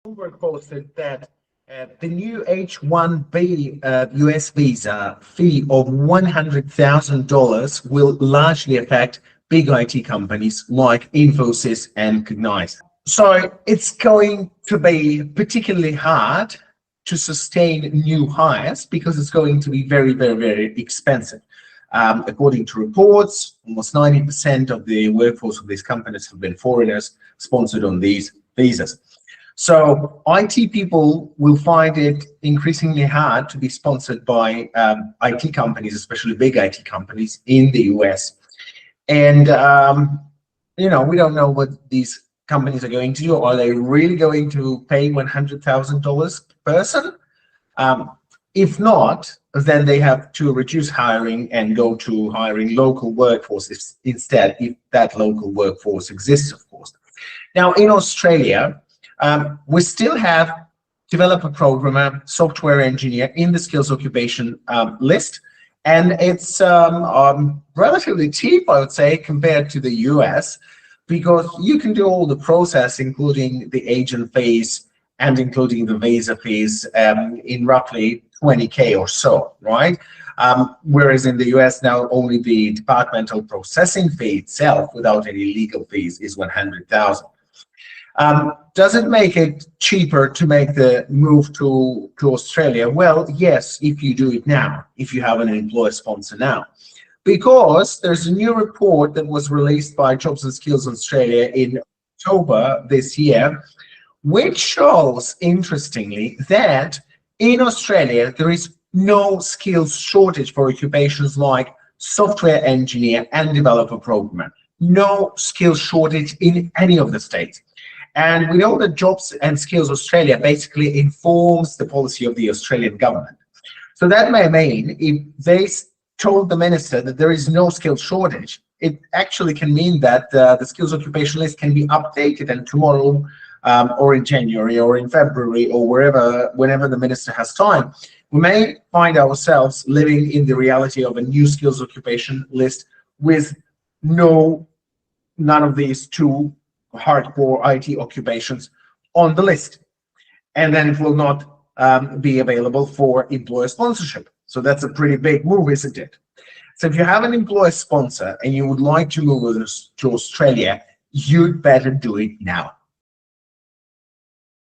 Bloomberg posted that the new H-1B US visa fee of $100,000 will largely affect big IT companies like Infosys and Cognizant. So it's going to be particularly hard to sustain new hires because it's going to be very, very, very expensive. According to reports, almost 90% of the workforce of these companies have been foreigners sponsored on these visas. So IT people will find it increasingly hard to be sponsored by IT companies, especially big IT companies in the US. And, we don't know what these companies are going to do. Are they really going to pay $100,000 per person? If not, then they have to reduce hiring and go to hiring local workforce instead, if that local workforce exists, of course. Now, in Australia, we still have developer, programmer, software engineer in the skills occupation list, and it's relatively cheap, I would say, compared to the US, because you can do all the process, including the agent fees and including the visa fees, in roughly 20K or so, right? Whereas in the US now, only the departmental processing fee itself, without any legal fees, is 100,000. Does it make it cheaper to make the move to Australia? Well, yes, if you do it now, if you have an employer sponsor now. Because there's a new report that was released by Jobs and Skills Australia in October this year, which shows, interestingly, that in Australia, there is no skills shortage for occupations like software engineer and developer programmer. No skills shortage in any of the states. And we know that Jobs and Skills Australia basically informs the policy of the Australian government. So that may mean if they told the minister that there is no skills shortage, it actually can mean that the skills occupation list can be updated, and tomorrow or in January or in February or whenever the minister has time, we may find ourselves living in the reality of a new skills occupation list with none of these two hardcore IT occupations on the list, and then it will not be available for employer sponsorship. So that's a pretty big move, isn't it? So if you have an employer sponsor and you would like to move to Australia, you'd better do it now.